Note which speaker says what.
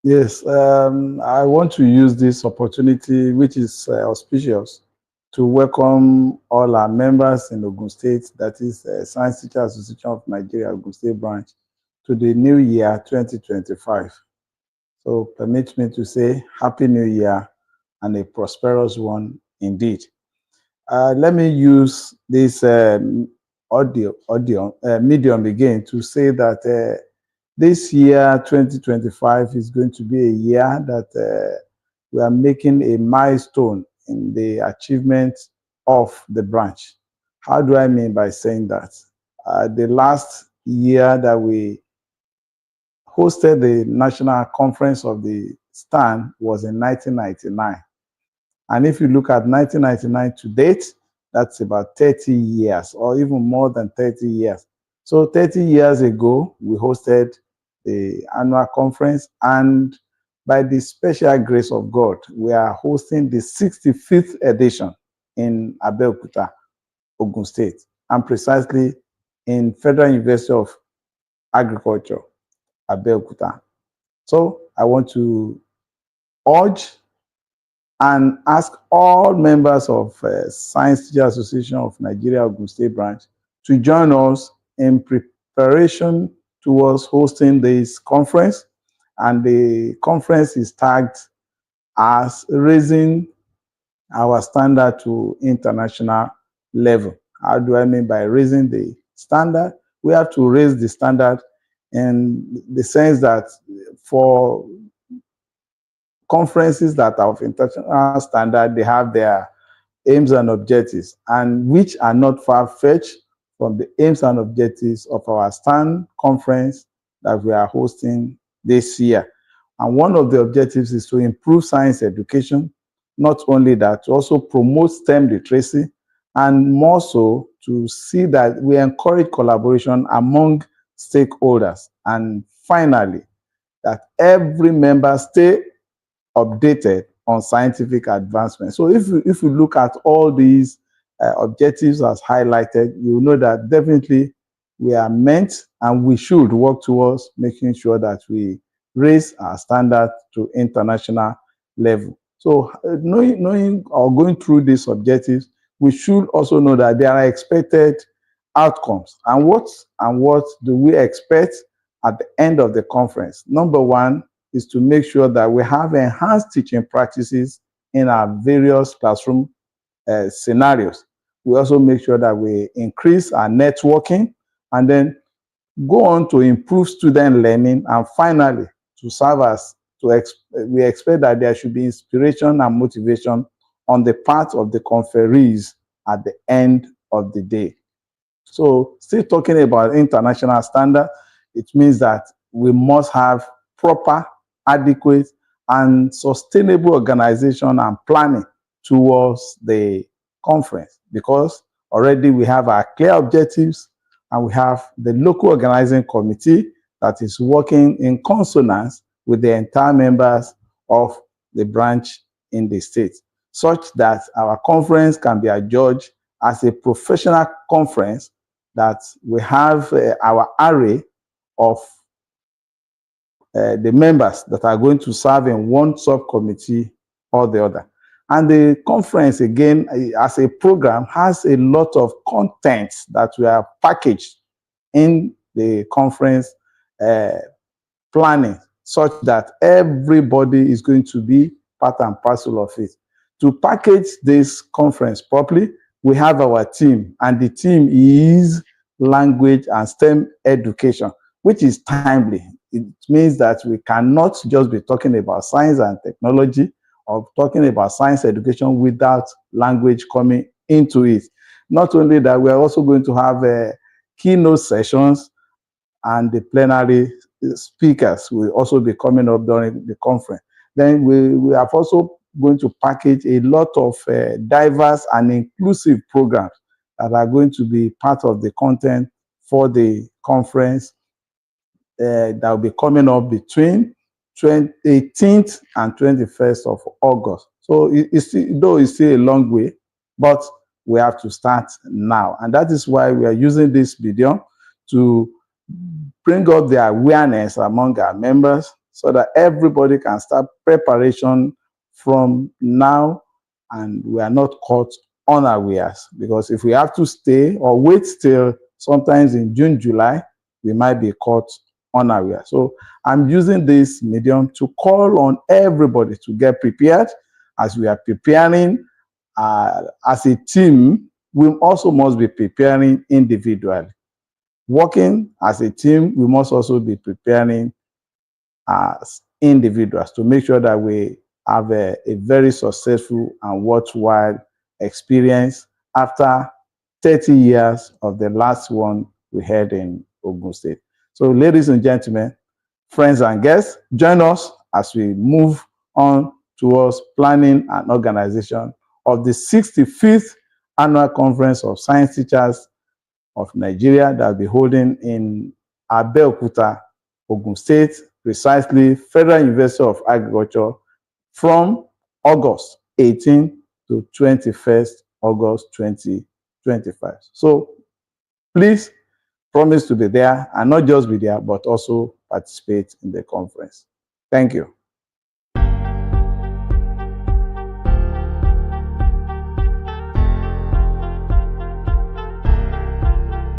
Speaker 1: Yes, I want to use this opportunity, which is auspicious, to welcome all our members in Ogun State, that is Science Teacher Association of Nigeria, Ogun State branch, to the new year 2025. So permit me to say Happy New Year and a prosperous one indeed. Let me use this medium again to say that this year, 2025, is going to be a year that we are making a milestone in the achievement of the branch. How do I mean by saying that? The last year that we hosted the National Conference of the STAN was in 1999. And if you look at 1999 to date, that's about 30 years or even more than 30 years. So 30 years ago, we hosted the annual conference, and by the special grace of God, we are hosting the 65th edition in Abeokuta, Ogun State, and precisely in Federal University of Agriculture, Abeokuta. So I want to urge and ask all members of Science Teacher Association of Nigeria Ogun State branch to join us in preparation towards hosting this conference. And the conference is tagged as raising our standard to international level. How do I mean by raising the standard? We have to raise the standard in the sense that for conferences that are of international standard, they have their aims and objectives, and which are not far-fetched from the aims and objectives of our STAN conference that we are hosting this year. And one of the objectives is to improve science education. Not only that, to also promote STEM literacy, and more so to see that we encourage collaboration among stakeholders. And finally, that every member stay updated on scientific advancement. So if you look at all these objectives as highlighted, you know that definitely we are meant and we should work towards making sure that we raise our standard to international level. So knowing or going through these objectives, we should also know that there are expected outcomes. And what do we expect at the end of the conference? Number one is to make sure that we have enhanced teaching practices in our various classroom scenarios. We also make sure that we increase our networking and then go on to improve student learning, and finally to serve as we expect that there should be inspiration and motivation on the part of the conferees at the end of the day. So still talking about international standard, it means that we must have proper, adequate, and sustainable organization and planning towards the conference, because already we have our clear objectives and we have the local organizing committee that is working in consonance with the entire members of the branch in the state, such that our conference can be adjudged as a professional conference, that we have our array of the members that are going to serve in one subcommittee or the other. And the conference, again, as a program, has a lot of content that we have packaged in the conference planning, such that everybody is going to be part and parcel of it. To package this conference properly, we have our team, and the team is language and STEM education, which is timely. It means that we cannot just be talking about science and technology or talking about science education without language coming into it. Not only that, we are also going to have keynote sessions, and the plenary speakers will also be coming up during the conference. Then we are also going to package a lot of diverse and inclusive programs that are going to be part of the content for the conference that will be coming up between 18th and 21st of August. So though it's still a long way, but we have to start now. And that is why we are using this video to bring up the awareness among our members, so that everybody can start preparation from now, and we are not caught unawares. Because if we have to stay or wait till sometimes in June, July, we might be caught unawares. So I'm using this medium to call on everybody to get prepared. As we are preparing as a team, we also must be preparing individually. Working as a team, we must also be preparing as individuals to make sure that we have a very successful and worthwhile experience after 30 years of the last one we had in Ogun State. So, ladies and gentlemen, friends and guests, join us as we move on towards planning and organization of the 65th Annual Conference of Science Teachers of Nigeria that will be holding in Abeokuta, Ogun State, precisely Federal University of Agriculture, from August 18 to 21st August 2025. So please promise to be there, and not just be there, but also participate in the conference. Thank you.